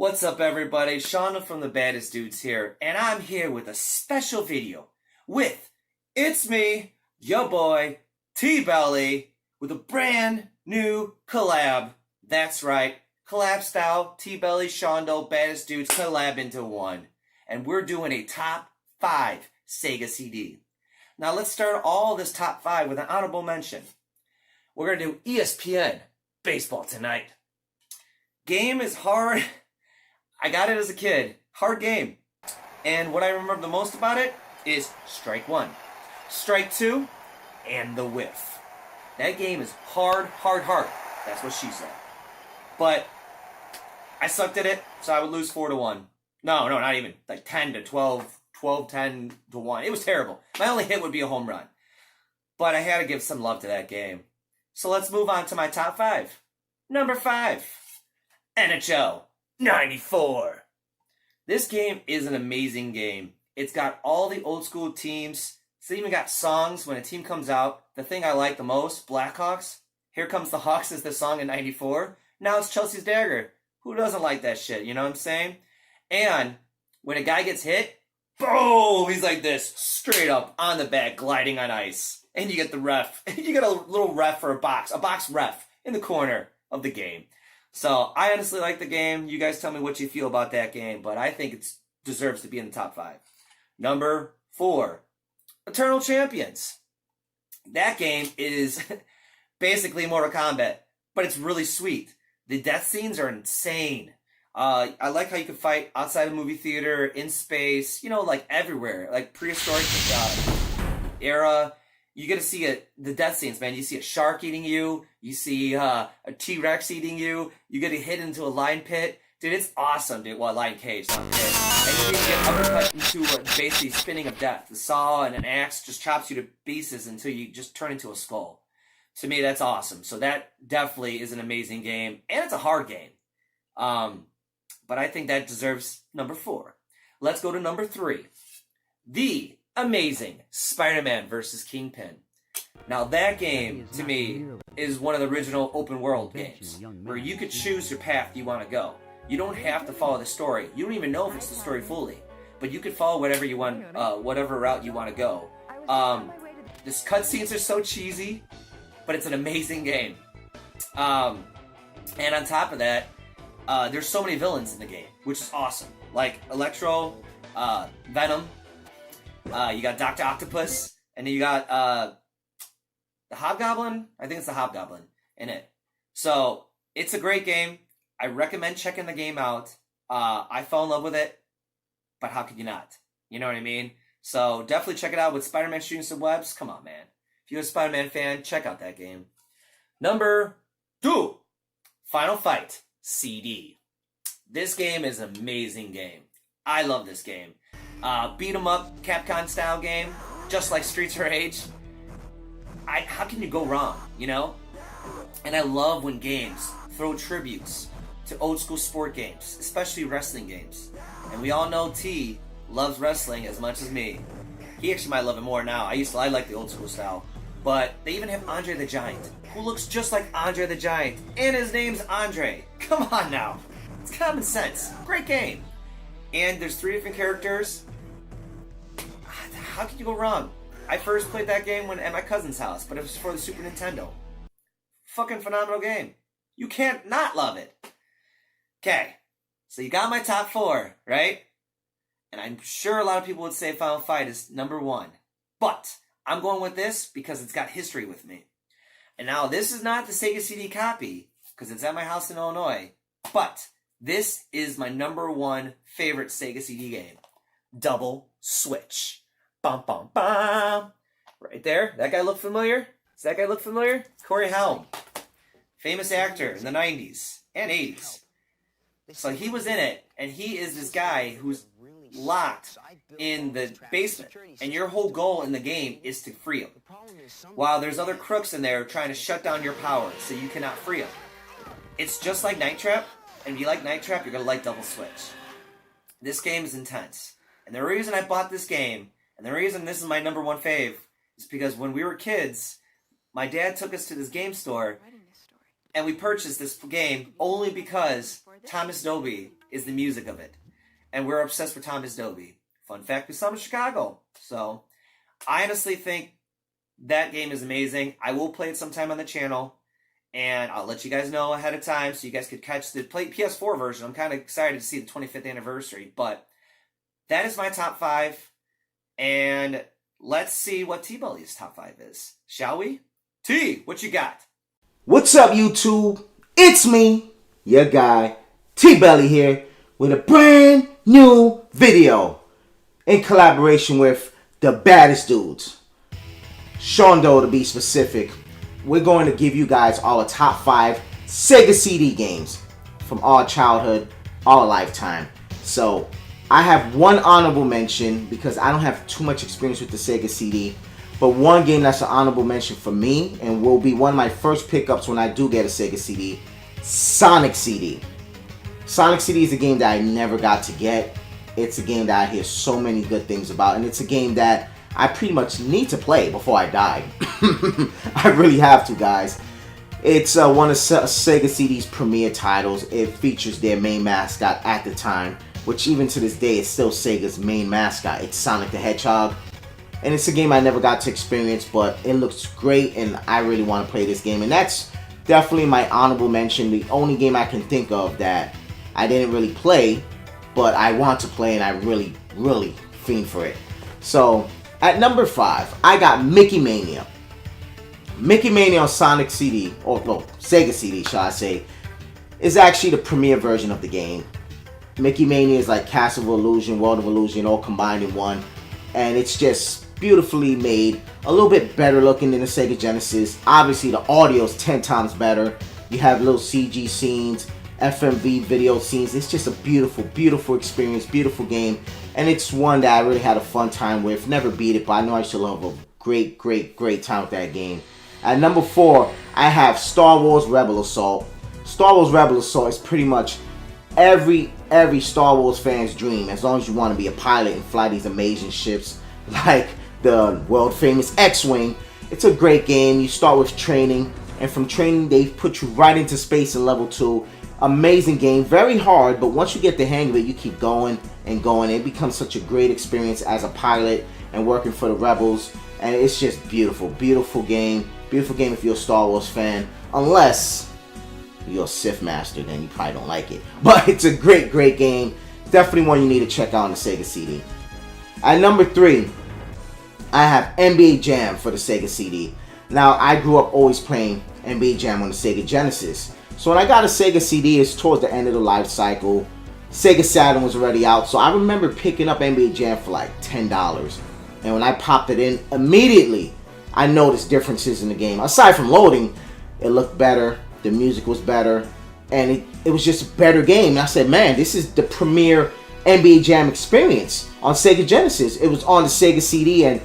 What's up, everybody? Seando from the Baddest Dudes here, and I'm here with a special video with it's me, your boy, Tbelly, with a brand new collab. That's right, collab style, Tbelly, Seando, Baddest Dudes collab into one. And we're doing a top 5 Sega CD. Now let's start all this top 5 with an honorable mention. We're going to do ESPN Baseball Tonight. Game is hard. I got it as a kid. Hard game. And what I remember the most about it is strike 1, strike 2, and the whiff. That game is hard. That's what she said. But I sucked at it, so I would lose 4-1. No, not even. Like 10-12, 10-1. It was terrible. My only hit would be a home run. But I had to give some love to that game. So let's move on to my top 5. Number 5. NHL 94. This game is an amazing game. It's got all the old school teams. It's even got songs when a team comes out. The thing I like the most, Blackhawks. Here Comes the Hawks is the song in 94. Now it's Chelsea's Dagger. Who doesn't like that shit? You know what I'm saying? And when a guy gets hit, boom, he's like this, straight up on the back, gliding on ice. And you get the ref. You get a little ref for a box ref in the corner of the game. So I honestly like the game. You guys tell me what you feel about that game, but I think it deserves to be in the top 5. Number 4, Eternal Champions. That game is basically Mortal Kombat, but it's really sweet. The death scenes are insane. I like how you can fight outside a movie theater, in space, like everywhere, like prehistoric era. You get to see the death scenes, man. You see a shark eating you. You see a T-Rex eating you. You get hit into a lion pit. Dude, it's awesome, dude. Well, lion cage, not pit. And you get uppercut into basically spinning of death. The saw and an axe just chops you to pieces until you just turn into a skull. To me, that's awesome. So that definitely is an amazing game. And it's a hard game. But I think that deserves number 4. Let's go to number 3. The amazing Spider-Man vs. Kingpin. Now that game, to me, is one of the original open world games, where you could choose your path you want to go. You don't have to follow the story. You don't even know if it's the story fully, but you could follow whatever you want, whatever route you want to go. The cutscenes are so cheesy, but it's an amazing game. And on top of that, there's so many villains in the game, which is awesome. Like Electro, Venom, you got Dr. Octopus, and then you got the Hobgoblin. I think it's the Hobgoblin in it. So it's a great game. I recommend checking the game out. I fell in love with it, but how could you not? You know what I mean? So definitely check it out with Spider-Man shooting some webs. Come on, man. If you're a Spider-Man fan, check out that game. Number 2, Final Fight CD. This game is an amazing game. I love this game. Beat 'em up, Capcom style game, just like Streets of Rage. How can you go wrong, And I love when games throw tributes to old school sport games, especially wrestling games. And we all know T loves wrestling as much as me. He actually might love it more now. I like the old school style. But they even have Andre the Giant, who looks just like Andre the Giant, and his name's Andre. Come on now. It's common sense. Great game. And there's 3 different characters. How can you go wrong? I first played that game at my cousin's house, but it was for the Super Nintendo. Fucking phenomenal game. You can't not love it. Okay, so you got my top 4, right? And I'm sure a lot of people would say Final Fight is number 1. But I'm going with this because it's got history with me. And now this is not the Sega CD copy, because it's at my house in Illinois. But this is my number 1 favorite Sega CD game. Double Switch. Bum, bum, bum. Right there. That guy look familiar? Does that guy look familiar? Corey Helm. Famous actor in the 90s and 80s. So he was in it, and he is this guy who's locked in the basement. And your whole goal in the game is to free him. While there's other crooks in there trying to shut down your power so you cannot free him. It's just like Night Trap. And if you like Night Trap, you're going to like Double Switch. This game is intense. And the reason I bought this game, and the reason this is my number 1 fave, is because when we were kids, my dad took us to this game store, And we purchased this game only because Thomas Dolby is the music of it. And we're obsessed with Thomas Dolby. Fun fact, we saw him in Chicago. So I honestly think that game is amazing. I will play it sometime on the channel. And I'll let you guys know ahead of time so you guys could catch the PS4 version. I'm kind of excited to see the 25th anniversary. But that is my top 5. And let's see what Tbelly's top 5 is. Shall we? T, what you got? What's up, YouTube? It's me, your guy, Tbelly here, with a brand new video in collaboration with the Baddest dudes. Seando, to be specific. We're going to give you guys all the top 5 Sega CD games from our childhood, our lifetime. So I have one honorable mention because I don't have too much experience with the Sega CD. But one game that's an honorable mention for me and will be one of my first pickups when I do get a Sega CD, Sonic CD. Sonic CD is a game that I never got to get. It's a game that I hear so many good things about, and it's a game that I pretty much need to play before I die. I really have to, guys. It's one of Sega CD's premier titles. It features their main mascot at the time, which even to this day is still Sega's main mascot. It's Sonic the Hedgehog. And it's a game I never got to experience, but it looks great and I really want to play this game. And that's definitely my honorable mention. The only game I can think of that I didn't really play, but I want to play and I really, really fiend for it. So at number 5, I got Mickey Mania. Mickey Mania on Sonic CD, or no, Sega CD, shall I say, is actually the premier version of the game. Mickey Mania is like Castle of Illusion, World of Illusion, all combined in one. And it's just beautifully made, a little bit better looking than the Sega Genesis. Obviously the audio is 10 times better. You have little CG scenes, FMV video scenes. It's just a beautiful, beautiful experience, beautiful game. And it's one that I really had a fun time with. Never beat it, but I know I still have a great, great, great time with that game. At number 4, I have Star Wars Rebel Assault. Star Wars Rebel Assault is pretty much every Star Wars fan's dream, as long as you want to be a pilot and fly these amazing ships like the world famous X-Wing. It's a great game. You start with training, and from training they put you right into space in level 2. Amazing game, very hard, but once you get the hang of it, you keep going and going. It becomes such a great experience as a pilot and working for the Rebels, and it's just beautiful, beautiful game. Beautiful game if you're a Star Wars fan, unless you're a Sith Master, then you probably don't like it. But it's a great, great game. Definitely one you need to check out on the Sega CD. At number 3, I have NBA Jam for the Sega CD. Now, I grew up always playing NBA Jam on the Sega Genesis. So when I got a Sega CD, it's towards the end of the life cycle. Sega Saturn was already out, so I remember picking up NBA Jam for like $10. And when I popped it in, immediately I noticed differences in the game. Aside from loading, it looked better, the music was better, and it was just a better game. And I said, man, this is the premier NBA Jam experience on Sega Genesis. It was on the Sega CD, and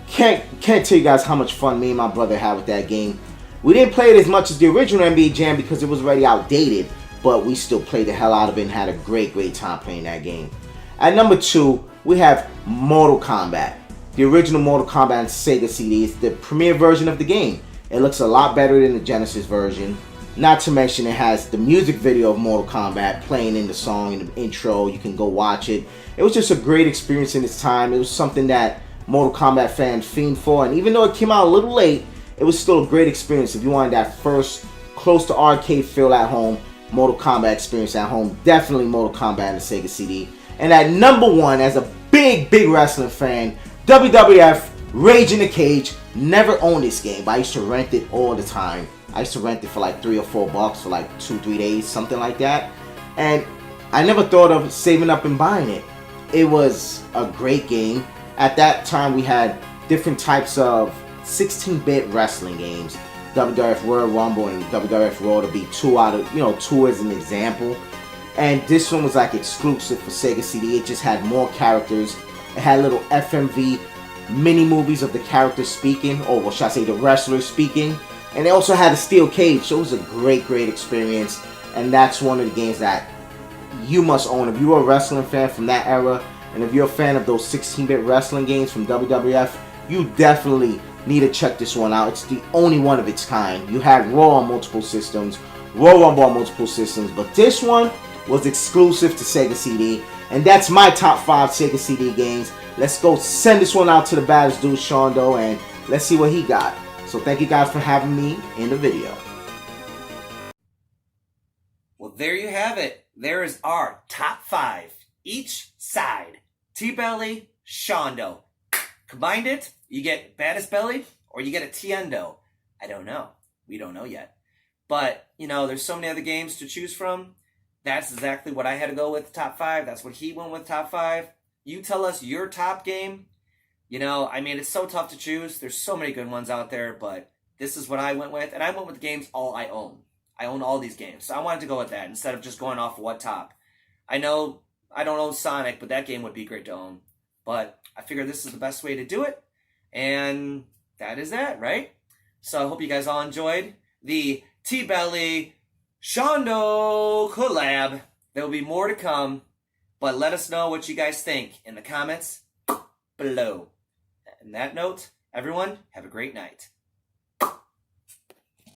can't tell you guys how much fun me and my brother had with that game. We didn't play it as much as the original NBA Jam because it was already outdated, but we still played the hell out of it and had a great, great time playing that game. At number 2, we have Mortal Kombat. The original Mortal Kombat on Sega CD is the premier version of the game. It looks a lot better than the Genesis version. Not to mention it has the music video of Mortal Kombat playing in the song, in the intro. You can go watch it. It was just a great experience in its time. It was something that Mortal Kombat fans fiend for. And even though it came out a little late, it was still a great experience. If you wanted that first close to arcade feel at home, Mortal Kombat experience at home, definitely Mortal Kombat on the Sega CD. And at number 1, as a big, big wrestling fan, WWF Rage in the Cage. Never owned this game, but I used to rent it all the time. I used to rent it for like $3 or $4 for like 2-3 days, something like that. And I never thought of saving up and buying it. It was a great game. At that time, we had different types of 16-bit wrestling games. WWF Royal Rumble and WWF Raw to be two as an example. And this one was like exclusive for Sega CD. It just had more characters. It had little FMV mini movies of the characters speaking, or what should I say, the wrestlers speaking. And they also had a steel cage, so it was a great, great experience. And that's one of the games that you must own. If you're a wrestling fan from that era, and if you're a fan of those 16-bit wrestling games from WWF, you definitely need to check this one out. It's the only one of its kind. You had Raw on multiple systems, Royal Rumble on multiple systems, but this one was exclusive to Sega CD, and that's my top 5 Sega CD games. Let's go send this one out to the baddest dude, Seando, and let's see what he got. So thank you guys for having me in the video. Well, there you have it. There is our top 5, each side. Tbelly, Seando. Combined it, you get Baddest Belly, or you get a Tiendo. I don't know. We don't know yet. But, you know, there's so many other games to choose from. That's exactly what I had to go with, top 5. That's what he went with, top 5. You tell us your top game. You know, I mean, it's so tough to choose. There's so many good ones out there, but this is what I went with. And I went with the games all I own. I own all these games. So I wanted to go with that instead of just going off of what top. I know I don't own Sonic, but that game would be great to own. But I figured this is the best way to do it. And that is that, right? So I hope you guys all enjoyed the Tbelly Seando collab. There will be more to come, but let us know what you guys think in the comments below. On that note, everyone, have a great night.